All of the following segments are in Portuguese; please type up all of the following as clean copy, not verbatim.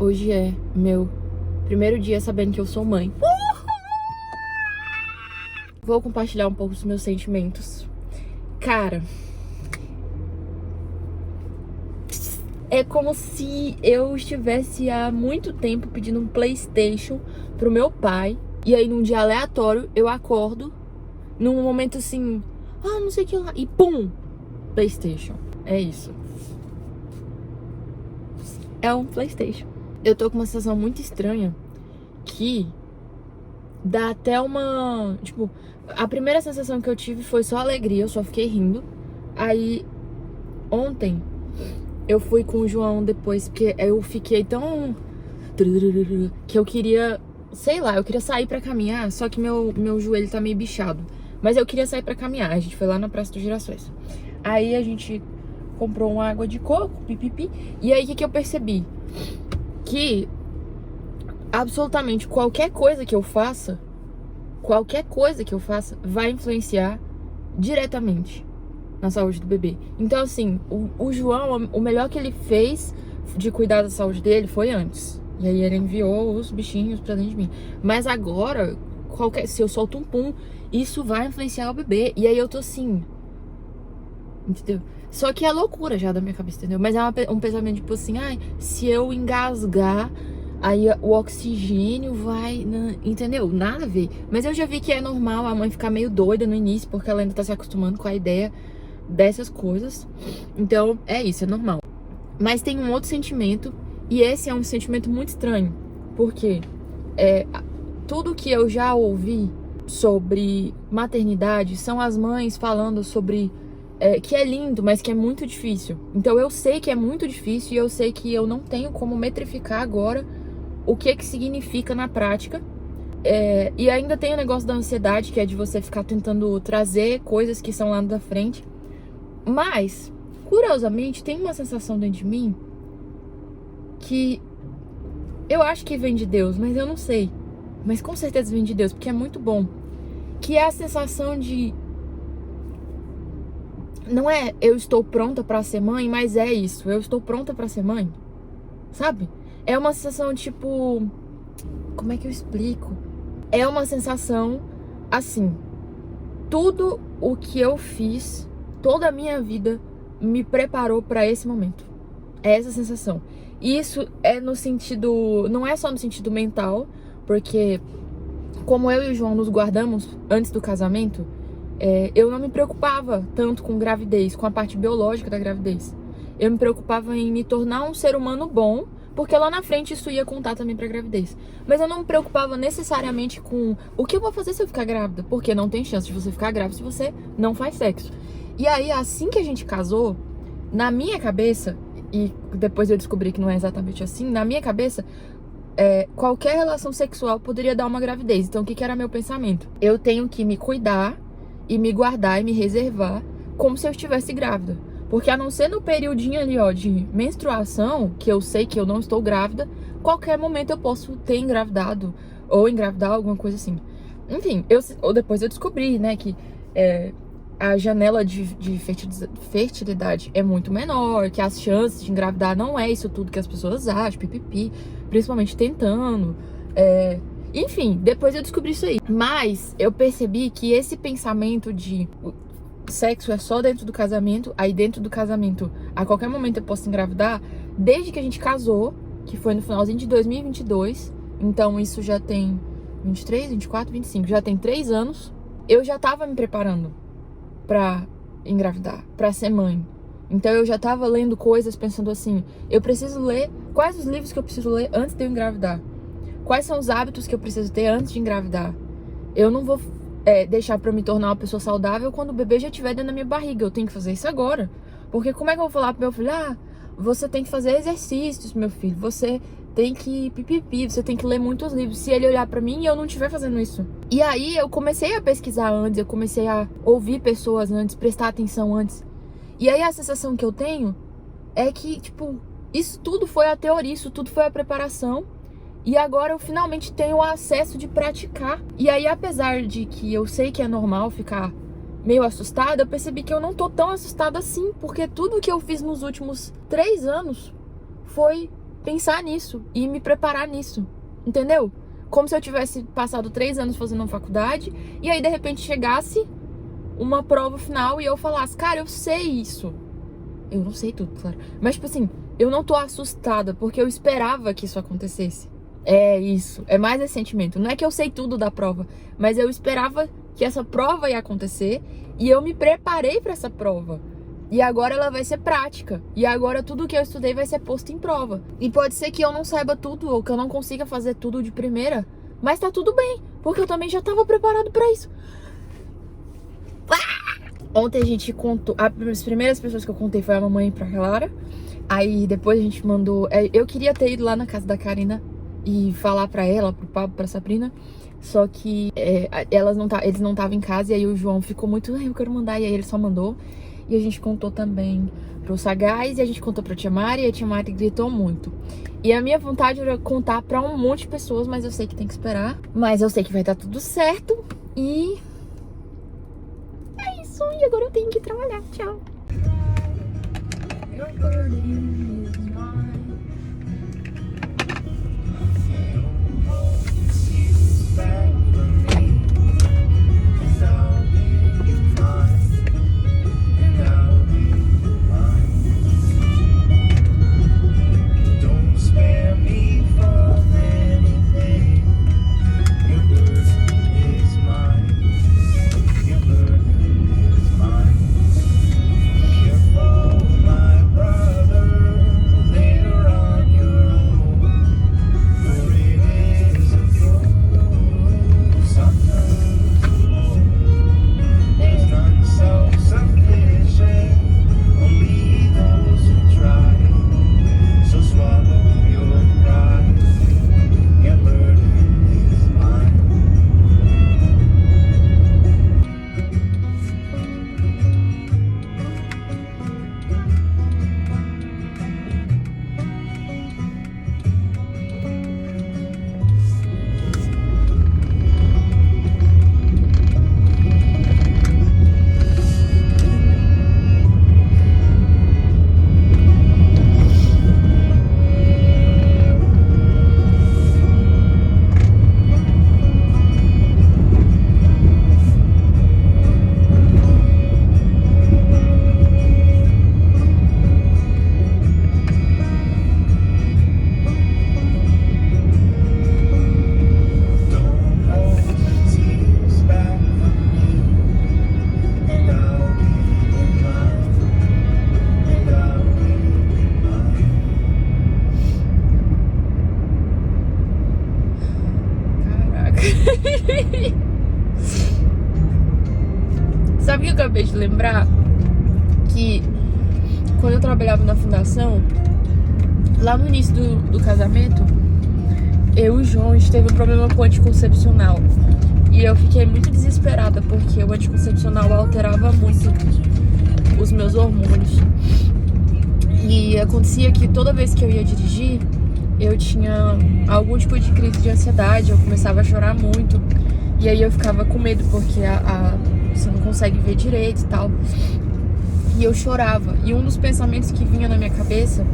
Hoje é meu primeiro dia sabendo que eu sou mãe. Vou compartilhar um pouco dos meus sentimentos. Cara, é como se eu estivesse há muito tempo pedindo um PlayStation pro meu pai. E aí num dia aleatório eu acordo, num momento assim, não sei o que lá, e pum, PlayStation. É isso. É um PlayStation. Eu tô com uma sensação muito estranha que dá até uma... Tipo, a primeira sensação que eu tive foi só alegria, eu só fiquei rindo. Aí, ontem, eu fui com o João depois, porque eu fiquei tão... que eu queria, sei lá, eu queria sair pra caminhar, só que meu joelho tá meio bichado. Mas eu queria sair pra caminhar, a gente foi lá na Praça dos Girassóis. Aí a gente comprou uma água de coco, pipipi, e aí o que eu percebi? Que absolutamente qualquer coisa que eu faça vai influenciar diretamente na saúde do bebê. Então, assim, o João, o melhor que ele fez de cuidar da saúde dele foi antes. E aí ele enviou os bichinhos pra dentro de mim. Mas agora, se eu solto um pum, isso vai influenciar o bebê. E aí eu tô assim, entendeu? Só que é loucura já da minha cabeça, entendeu? Mas é um pensamento tipo assim, se eu engasgar, aí o oxigênio vai... Entendeu? Nada a ver. Mas eu já vi que é normal a mãe ficar meio doida no início, porque ela ainda tá se acostumando com a ideia dessas coisas. Então, é isso, é normal. Mas tem um outro sentimento, e esse é um sentimento muito estranho, porque tudo que eu já ouvi sobre maternidade são as mães falando sobre... que é lindo, mas que é muito difícil. Então eu sei que é muito difícil e eu sei que eu não tenho como metrificar agora o que significa na prática. E ainda tem o negócio da ansiedade, que é de você ficar tentando trazer coisas que são lá da frente. Mas, curiosamente, tem uma sensação dentro de mim que eu acho que vem de Deus, mas eu não sei. Mas com certeza vem de Deus, porque é muito bom. Que é a sensação de... Não é eu estou pronta pra ser mãe, mas é isso. Eu estou pronta pra ser mãe. Sabe? É uma sensação tipo... Como é que eu explico? É uma sensação assim. Tudo o que eu fiz, toda a minha vida, me preparou pra esse momento. É essa sensação. E isso é no sentido... Não é só no sentido mental, porque como eu e o João nos guardamos antes do casamento... eu não me preocupava tanto com gravidez, com a parte biológica da gravidez. Eu me preocupava em me tornar um ser humano bom, porque lá na frente isso ia contar também pra gravidez. Mas eu não me preocupava necessariamente com o que eu vou fazer se eu ficar grávida, porque não tem chance de você ficar grávida se você não faz sexo. E aí, assim que a gente casou, na minha cabeça, e depois eu descobri que não é exatamente assim, na minha cabeça... qualquer relação sexual poderia dar uma gravidez. Então o que era meu pensamento? Eu tenho que me cuidar e me guardar e me reservar como se eu estivesse grávida. Porque a não ser no periodinho ali, de menstruação, que eu sei que eu não estou grávida, qualquer momento eu posso ter engravidado ou engravidar, alguma coisa assim. Enfim, depois eu descobri, né, que a janela de fertilidade é muito menor, que as chances de engravidar não é isso tudo que as pessoas acham, pipipi, principalmente tentando, enfim, depois eu descobri isso aí. Mas eu percebi que esse pensamento de sexo é só dentro do casamento, aí dentro do casamento a qualquer momento eu posso engravidar, desde que a gente casou, que foi no finalzinho de 2022, então isso já tem 23, 24, 25, já tem 3 anos, eu já tava me preparando pra engravidar, pra ser mãe. Então eu já tava lendo coisas, pensando assim, eu preciso ler, quais os livros que eu preciso ler antes de eu engravidar? Quais são os hábitos que eu preciso ter antes de engravidar? Eu não vou deixar pra me tornar uma pessoa saudável quando o bebê já estiver dentro da minha barriga. Eu tenho que fazer isso agora. Porque como é que eu vou falar pro meu filho? Você tem que fazer exercícios, meu filho. Você tem que pipipi, você tem que ler muitos livros. Se ele olhar pra mim e eu não estiver fazendo isso. E aí eu comecei a pesquisar antes, eu comecei a ouvir pessoas antes, prestar atenção antes. E aí a sensação que eu tenho é que, tipo, isso tudo foi a teoria, isso tudo foi a preparação. E agora eu finalmente tenho o acesso de praticar. E aí, apesar de que eu sei que é normal ficar meio assustada, eu percebi que eu não tô tão assustada assim. Porque tudo que eu fiz nos últimos 3 anos foi pensar nisso e me preparar nisso, entendeu? Como se eu tivesse passado 3 anos fazendo uma faculdade e aí de repente chegasse uma prova final e eu falasse, cara, eu sei isso. Eu não sei tudo, claro. Mas, tipo assim, eu não tô assustada porque eu esperava que isso acontecesse. É isso. É mais esse sentimento. Não é que eu sei tudo da prova, mas eu esperava que essa prova ia acontecer e eu me preparei pra essa prova. E agora ela vai ser prática. E agora tudo que eu estudei vai ser posto em prova. E pode ser que eu não saiba tudo ou que eu não consiga fazer tudo de primeira, mas tá tudo bem, porque eu também já tava preparado pra isso. Ontem a gente contou, as primeiras pessoas que eu contei foi a mamãe pra Clara. Aí depois a gente mandou, eu queria ter ido lá na casa da Karina e falar pra ela, pro Pablo, pra Sabrina. Só que eles não estavam em casa e aí o João ficou muito, eu quero mandar, e aí ele só mandou. E a gente contou também pro Sagaz e a gente contou pra Tia Mari e a Tia Mari gritou muito. E a minha vontade era contar pra um monte de pessoas, mas eu sei que tem que esperar. Mas eu sei que vai dar tudo certo e... é isso, e agora eu tenho que trabalhar, tchau. Sabe o que eu acabei de lembrar? Que quando eu trabalhava na fundação, lá no início do casamento, eu e o João, a gente teve um problema com o anticoncepcional. E eu fiquei muito desesperada, porque o anticoncepcional alterava muito os meus hormônios. E acontecia que toda vez que eu ia dirigir, eu tinha algum tipo de crise de ansiedade, eu começava a chorar muito. E aí eu ficava com medo, porque você não consegue ver direito e tal. E eu chorava. E um dos pensamentos que vinha na minha cabeça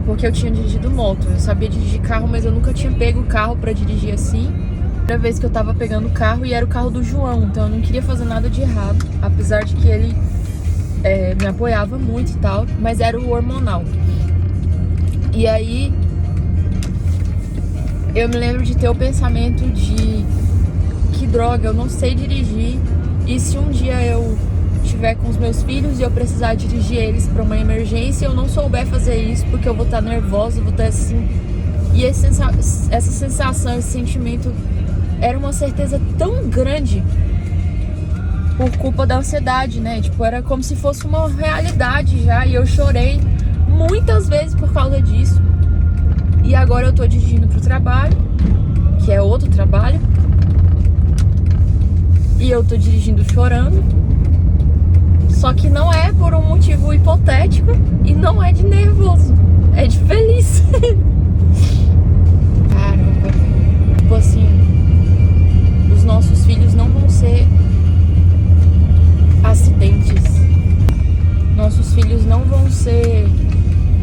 porque eu tinha dirigido moto. Eu sabia dirigir carro, mas eu nunca tinha pego o carro pra dirigir assim. Primeira vez que eu tava pegando o carro, e era o carro do João, então eu não queria fazer nada de errado, apesar de que ele me apoiava muito e tal, mas era o hormonal. E aí eu me lembro de ter o pensamento de que droga, eu não sei dirigir, e se um dia eu estiver com os meus filhos e eu precisar dirigir eles pra uma emergência, eu não souber fazer isso porque eu vou estar nervosa, vou estar assim. E essa sensação, esse sentimento era uma certeza tão grande por culpa da ansiedade, né? Tipo, era como se fosse uma realidade já, e eu chorei muitas vezes por causa disso. E agora eu tô dirigindo pro trabalho, que é outro trabalho, e eu tô dirigindo chorando. Só que não é por um motivo hipotético e não é de nervoso, é de feliz. Caramba. Tipo assim, os nossos filhos não vão ser acidentes. Nossos filhos não vão ser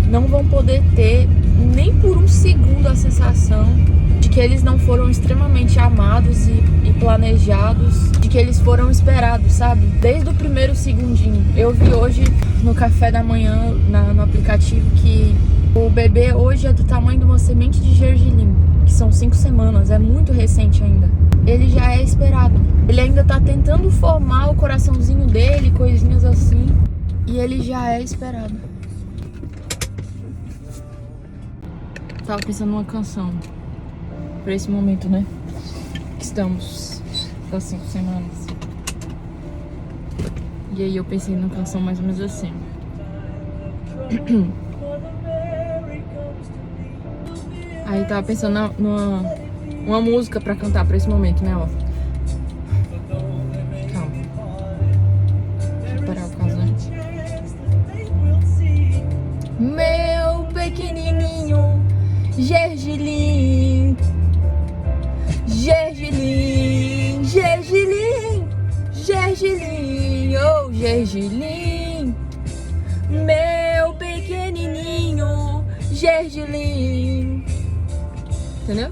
não vão poder ter nem por um segundo a sensação de que eles não foram extremamente amados e planejados, de que eles foram esperados, sabe? Desde o primeiro segundinho. Eu vi hoje no café da manhã, no aplicativo, que o bebê hoje é do tamanho de uma semente de gergelim, que são 5 semanas, é muito recente ainda. Ele já é esperado. Ele ainda tá tentando formar o coraçãozinho dele, coisinhas assim, e ele já é esperado. Tava pensando numa canção pra esse momento, né? Estamos das 5 semanas. E aí eu pensei numa canção mais ou menos assim. Aí tava pensando numa música pra cantar pra esse momento, né, ó. Calma. Deixa eu parar o caso, né? Meu pequenininho gergelim, gergelim, gergelim, gergelim, oh gergelim, meu pequenininho gergelim. Entendeu?